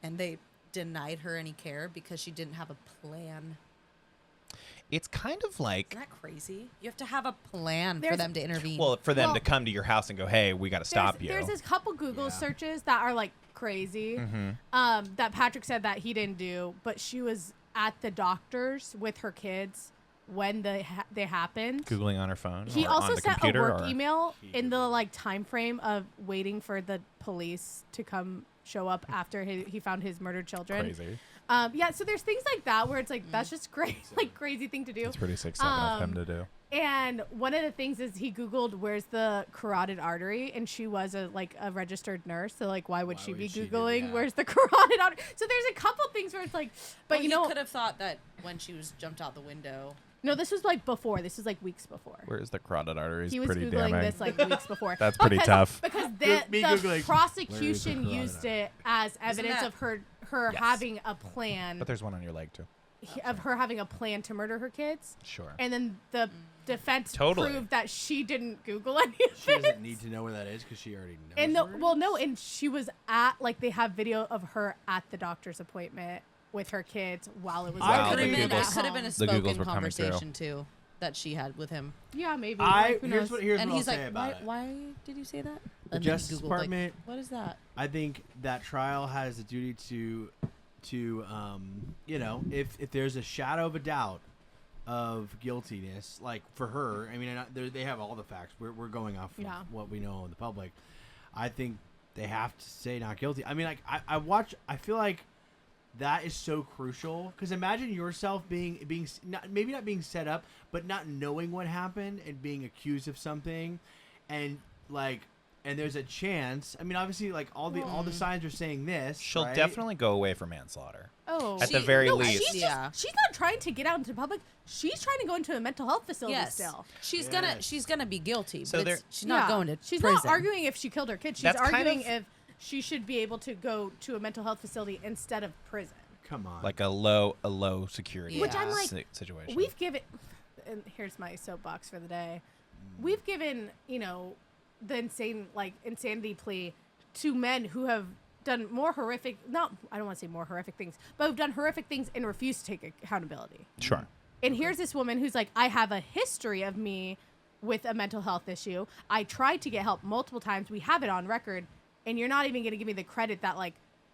and they denied her any care because she didn't have a plan. It's kind of Isn't that crazy? You have to have a plan for them to intervene. for them to come to your house and go, hey, we got to stop you. There's this couple Google searches that are crazy. That Patrick said that he didn't do, but she was at the doctor's with her kids when they happened. Googling on her phone. He or also on the sent a computer, work or? email in the time frame of waiting for the police to come show up after he found his murdered children. Crazy. So there's things like that where it's that's just great, crazy thing to do. It's pretty sick stuff of him to do. And one of the things is he Googled where's the carotid artery, and she was a registered nurse, so why would she be Googling where's the carotid artery? So there's a couple things where it's but he could have thought that when she was jumped out the window. No, this was before. This was weeks before. Where's the carotid artery? He was pretty Googling damning. this weeks before. That's pretty tough. Because Me the Googling, prosecution "Where is used the it as evidence that- of her Yes. having a plan, But there's one on your leg, too. of her having a plan to murder her kids. Sure. And then the defense Totally. proved that she didn't Google any of she it. doesn't need to know where that is because she already knows. And where it is. and she was at they have video of her at the doctor's appointment with her kids while it was Wow, Could the have been, Googles- it could have been a the Googles spoken were coming through. conversation too that she had with him. Yeah, maybe. Who here's knows? what And I'll he's say like, about it. why did you say that? The And then Justice Googled, Department. what is that? I think that trial has a duty to if there's a shadow of a doubt of guiltiness, for her, I mean, they have all the facts. We're going off of what we know in the public. I think they have to say not guilty. I mean, I feel like that is so crucial because imagine yourself being maybe not being set up, but not knowing what happened and being accused of something, and and there's a chance. I mean, obviously, all the signs are saying this. She'll right? definitely go away for manslaughter. Oh, At the very least. She's not trying to get out into public. She's trying to go into a mental health facility Yes, still. she's gonna be guilty, So but she's not going to She's prison. not arguing if she killed her kid. She's That's kind arguing of- if she should be able to go to a mental health facility instead of prison. Come on. Like a low security Which I'm situation. We've given, and here's my soapbox for the day. We've given, the insanity plea to men who have done more horrific, I don't want to say more horrific things, but who've done horrific things and refused to take accountability. Sure. And here's this woman who's like, I have a history of me with a mental health issue. I tried to get help multiple times. We have it on record. And you're not even going to give me the credit that,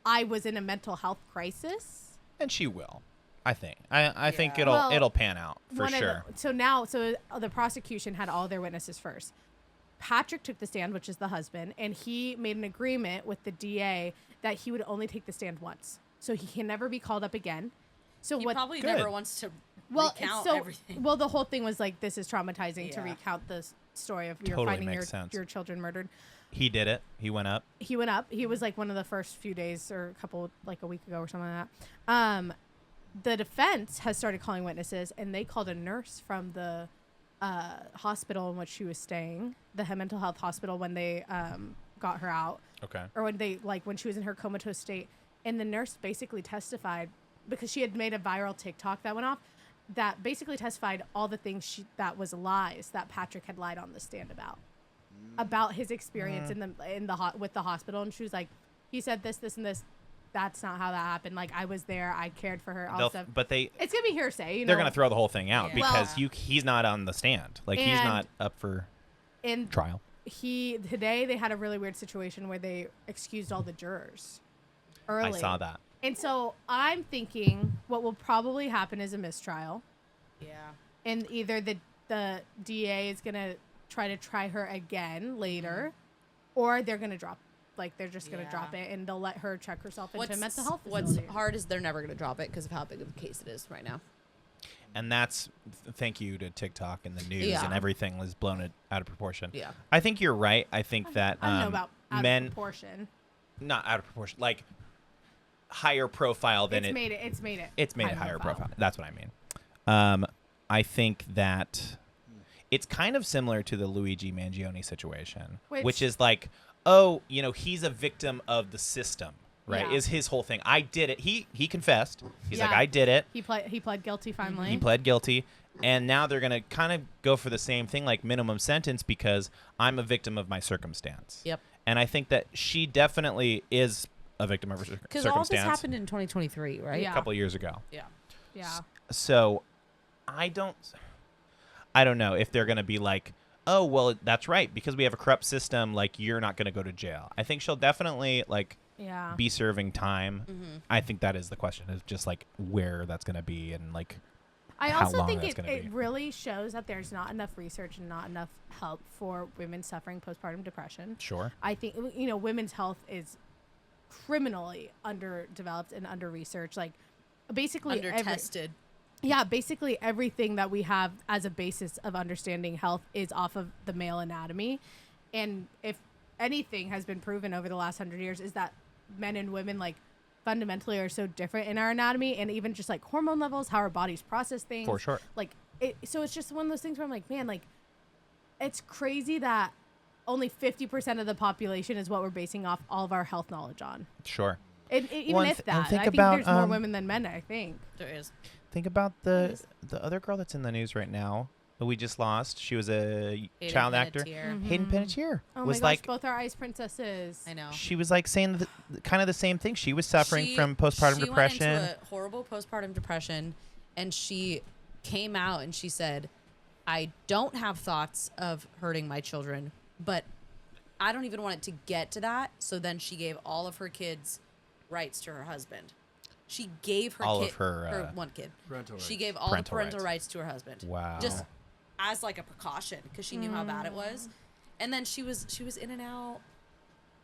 I was in a mental health crisis. And she will. I think. I think Well, it'll pan out for sure. So the prosecution had all their witnesses first. Patrick took the stand, which is the husband, and he made an agreement with the DA that he would only take the stand once. So he can never be called up again. So He what probably Good. never wants to recount everything. Well, the whole thing was like, this is traumatizing to Yeah. recount the story of Totally finding makes sense. your children murdered. He did it. He went up. He went up. He was like one of the first few days or a week ago or something like that. The defense has started calling witnesses, and they called a nurse from the hospital in which she was staying, the mental health hospital, when they got her out. Okay. Or when she was in her comatose state. And the nurse basically testified, because she had made a viral TikTok that went off, that basically testified all the things that was lies that Patrick had lied on the stand about his experience with the hospital. And she was like, he said this, and this. That's not how that happened. Like, I was there. I cared for her. All stuff. But it's gonna be hearsay. They're gonna throw the whole thing out Yeah. because he's not on the stand. Like, he's not up for trial. Today they had a really weird situation where they excused all the jurors early. I saw that. And so I'm thinking what will probably happen is a mistrial. Yeah. And either the DA is gonna try her again later, or they're gonna drop. Like, they're just going to drop it, and they'll let her check herself into a mental health facility. What's hard is they're never going to drop it because of how big of a case it is right now. And that's thank you to TikTok and the news and everything was blown it out of proportion. Yeah. I think you're right. I think that I don't know about out men of proportion. not out of proportion, like higher profile than It's made it higher profile. That's what I mean. I think that it's kind of similar to the Luigi Mangione situation, which is like, oh, he's a victim of the system, right? Yeah. Is his whole thing. I did it. He confessed. He's like, Yeah. I did it. He pled guilty finally. He pled guilty. And now they're going to kind of go for the same thing, like minimum sentence, because I'm a victim of my circumstance. Yep. And I think that she definitely is a victim of her circumstance. Because all this happened in 2023, right? Yeah. A couple of years ago. Yeah. Yeah. So I don't know if they're going to be like, oh, well, that's right, because we have a corrupt system, like, you're not going to go to jail. I think she'll definitely, like, be serving time. Mm-hmm. I think that is the question, is just, like, where that's going to be and, like, I how also long think that's gonna it be. really shows that there's not enough research and not enough help for women suffering postpartum depression. Sure. I think, women's health is criminally underdeveloped and under-researched. Like, basically Under-tested. Basically everything that we have as a basis of understanding health is off of the male anatomy. And if anything has been proven over the last 100 years is that men and women, like, fundamentally are so different in our anatomy, and even just like hormone levels, how our bodies process things. For sure. Like, so it's just one of those things where I'm like, man, like, it's crazy that only 50% of the population is what we're basing off all of our health knowledge on. Sure. Even if that, think I think about, there's more women than men, I think. There is. Think about the other girl that's in the news right now that we just lost. She was a child actor. Hayden Panettiere. Oh was my gosh, like, both our ice princesses. I know. She was like saying kind of the same thing. She was suffering from postpartum depression. She went into a horrible postpartum depression, and she came out and she said, I don't have thoughts of hurting my children, but I don't even want it to get to that. So then she gave all of her kids rights to her husband. She gave her all kid, of her one kid. Parental She rights. gave all the parental rights to her husband. Wow. Just as like a precaution, because she knew how bad it was. And then she was in and out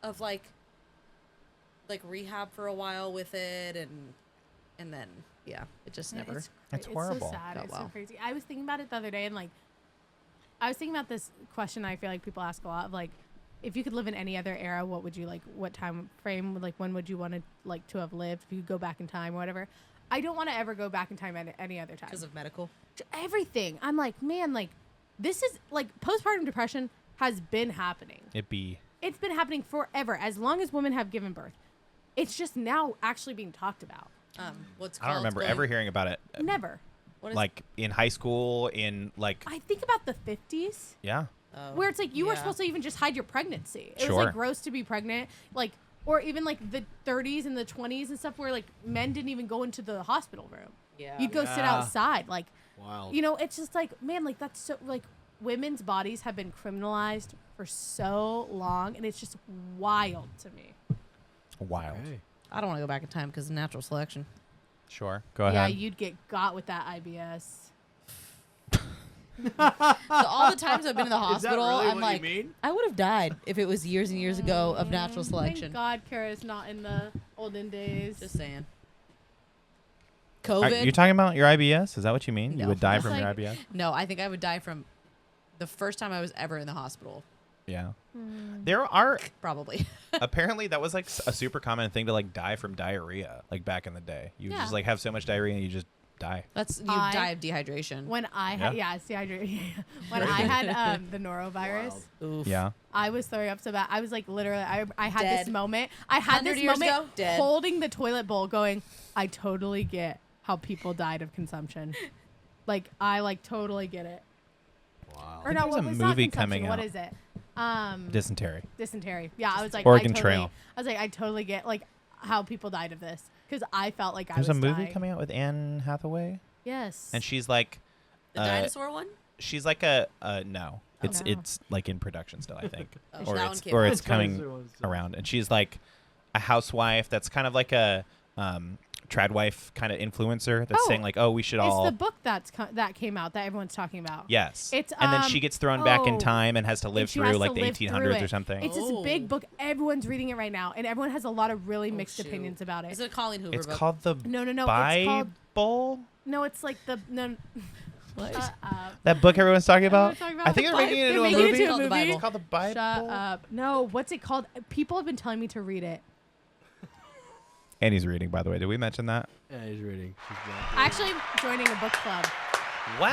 of like rehab for a while with it, and then it just never. It's horrible. So sad. Oh, It's wow. so crazy. I was thinking about it the other day, and like, I was thinking about this question. I feel like people ask a lot of like, if you could live in any other era, what would you like? What time frame? Like, when would you want to like to have lived? If you could go back in time or whatever. I don't want to ever go back in time at any other time Because of medical. everything. I'm like, man, like, this is like postpartum depression has been happening. It's been happening forever, as long as women have given birth. It's just now actually being talked about. What's I don't remember ever hearing about it. Never. What is Like in high school, in like I think about the 50s. yeah. Where it's like you were supposed to even just hide your pregnancy. It was Sure. like gross to be pregnant. Like, or even like the 30s and the 20s and stuff where like men didn't even go into the hospital room. Yeah. You'd go sit outside. Like, Wild. it's just like, man, like that's so like women's bodies have been criminalized for so long, and it's just wild to me. Wild. Okay. I don't want to go back in time because of natural selection. Sure. Go Yeah, ahead. you'd get got with that IBS. So all the times I've been in the Is that hospital, really I'm what like, you mean? I would have died if it was years and years ago of natural selection. Thank God Kara's not in the olden days. Just saying. COVID. You're talking about your IBS? Is that what you mean? No. You would die That's from your like- IBS? No, I think I would die from the first time I was ever in the hospital. Yeah. There are Probably. apparently that was like a super common thing to like die from diarrhea like back in the day. You Yeah. just like have so much diarrhea and you just die. That's you I- die of dehydration. When I had, Yeah. it's dehydrated. When I had the norovirus, Oof. Yeah. I was throwing up so bad. I was like literally, I had Dead. this moment. I had 100 this years moment ago? Dead. holding the toilet bowl going, I totally get how people died of consumption. Like, I like totally get it. Wow. Or I think no, there's what a was movie not consumption, coming What out. is it? Dysentery. Dysentery. Yeah, I was like, Oregon I totally, Trail. I was like, I totally get like how people died of this because I felt like There's I a was movie dying. coming out with Anne Hathaway Yes. and she's like The dinosaur one? she's like a no. It's no. it's like in production still, I think. Oh, or that it's one came or out. it's coming around and she's like a housewife that's kind of like a tradwife kind of influencer that's Oh, saying like, "Oh, we should it's all the book that came out that everyone's talking about. Yes. It's, and then she gets thrown back in oh, time and has to live and she through has like to the live through 1800s or it. something. It's this Oh. big book. Everyone's reading it right now, and everyone has a lot of really mixed shoot. opinions about it. Is it a Colleen Hoover It's book? called the No, it's called Bible. no. It's like the no. What? That book everyone's talking about. Everyone's talking about I think the they're making it Bible. into They're a making it movie. into a Called the movie. It's called the Bible. Shut up. No, what's it called? People have been telling me to read it. Annie's reading, by the way. Did we mention that? Yeah, he's reading. She's Actually, I'm joining a book club. Wow.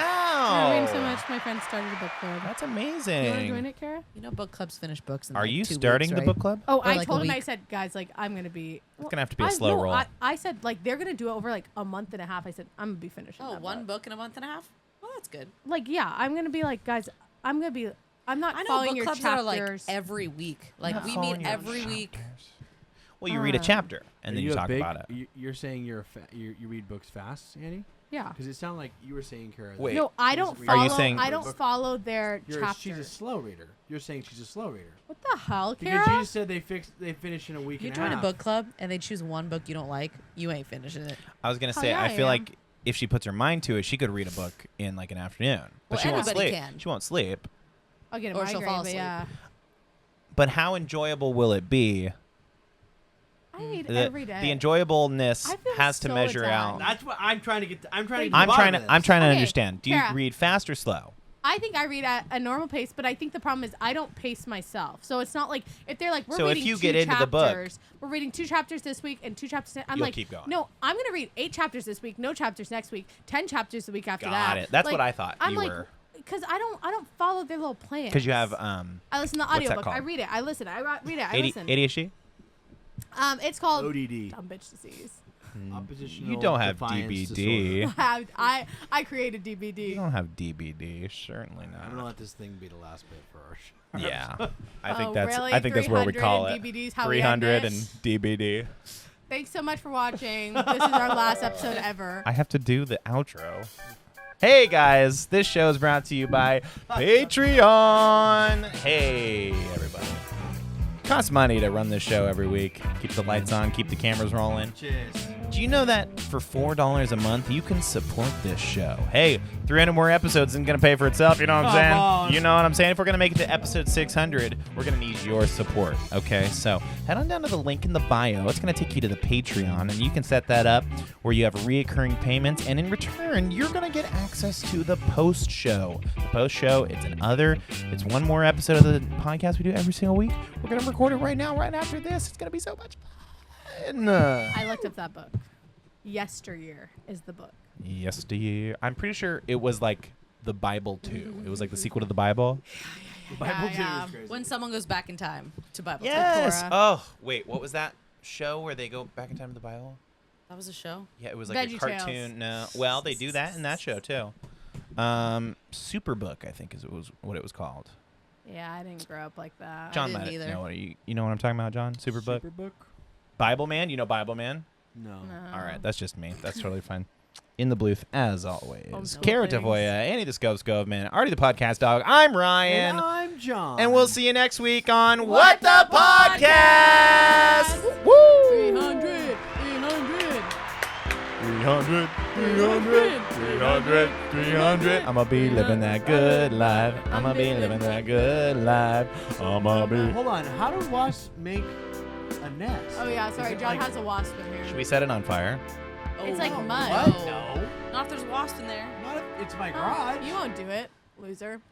I'm reading so much. My friend started a book club. That's You want to amazing. join it, Kara? You know, book clubs finish books. In Are like you 2 starting weeks, the right? book club? Oh, Or I like a told him. I week. said, guys, like I'm gonna be. It's gonna have to be a slow no, roll. I said like they're gonna do it over like a month and a half. I said I'm gonna be finishing. Oh, that one book. book in a month and a half? Well, that's good. Like yeah, I'm gonna be like guys. I'm gonna be. I'm not I know following book your clubs that are like chapters. every week. Like Not we following meet your every week. chapters. Well, you read a chapter and then you talk about it. You're saying you're you read books fast, Annie? yeah. Because it sounded like you were saying, Kara. that Wait. No, I she don't doesn't read Are you follow. saying- I don't follow their She's a chapters. slow reader. You're saying she's a slow reader. What the hell, Because Kara? you just said they finish in a week You and a join a half. book club and they choose one book you don't like, you ain't finishing it. I was gonna Oh, say, yeah, I I feel am. like if she puts her mind to it, she could read a book in like an afternoon. But Well, she won't everybody sleep. can. She won't sleep. I'll get a Or she'll migraine, fall but asleep. yeah. But how enjoyable will it be? I read The, every day. the enjoyableness I feel has to so measure attacked. out. That's what I'm trying to get. I'm trying to. Get Thank I'm to the trying bottom to. I'm of trying to Okay, understand. Do you Kara. read fast or slow? I think I read at a normal pace, but I think the problem is I don't pace myself. So it's not like if they're like we're So if reading you 2 get into the book- chapters, we're reading 2 chapters this week and 2 chapters. I'm You'll like, keep going. no, I'm gonna read 8 chapters this week, no chapters next week, 10 chapters the week after Got that. it. That's Like, what I thought I'm you like, were. because I don't follow their little plans. Because you have I listen to the what's that audiobook. I called? read it. I listen. I read it. I AD, listen. ADHD. It's called ODD. dumb bitch disease. Oppositional You don't have defiance DBD. disorder. I created You DBD. don't have DBD. Certainly I'm gonna not. let this thing be the last bit for our show. Yeah, I think Oh, that's. really? I think that's where we 300 call and it. DBDs, how we end 300 it? and DBD. Thanks so much for watching. This is our last episode ever. I have to do the outro. Hey guys, this show is brought to you by Patreon. Hey everybody. Costs money to run this show every week. Keep the lights on, keep the cameras rolling. Cheers. Do you know that for $4 a month, you can support this show? Hey, 300 more episodes isn't going to pay for itself, you know what I'm Come saying? on. You know what I'm saying? If we're going to make it to episode 600, we're going to need your support, okay? So head on down to the link in the bio. It's going to take you to the Patreon, and you can set that up where you have reoccurring payments, and in return, you're going to get access to the post show. The post show, it's one more episode of the podcast we do every single week. We're going to record it right now, right after this. It's going to be so much fun. I looked up that book. Yesteryear is the book. Yesteryear. I'm pretty sure it was like the Bible 2. It was like the sequel to the Bible. The Bible Yeah, too yeah. is crazy. When someone goes back in time to Bible. Yes. Torah. Oh, wait. What was that show where they go back in time to the Bible? That was a show. Yeah, it was like a Veggie cartoon. Tales. No. Well, they do that in that show too. Superbook, I think is what it was called. Yeah, I didn't grow up like that. John didn't might either. know what you know what I'm talking about, John? Superbook. Superbook? Bible Man. You know Bible Man? No. No. All right, that's just me. That's totally fine. In the booth, as always, Homeschool Cara things. Tafolla, Annie the Skovmand, Artie the podcast dog. I'm Ryan. And I'm John. And we'll see you next week on What the Podcast! Woo! 300. 300, 300, 300. I'ma be living that good life. I'ma be living that good life. I'ma be. Hold on. How do wasps make a nest? Oh yeah, Is sorry. it John like- has a wasp in here. Should we set it on fire? It's like mud. What? No. Not if there's wasps in there. Not if it's my garage. You won't do it, loser.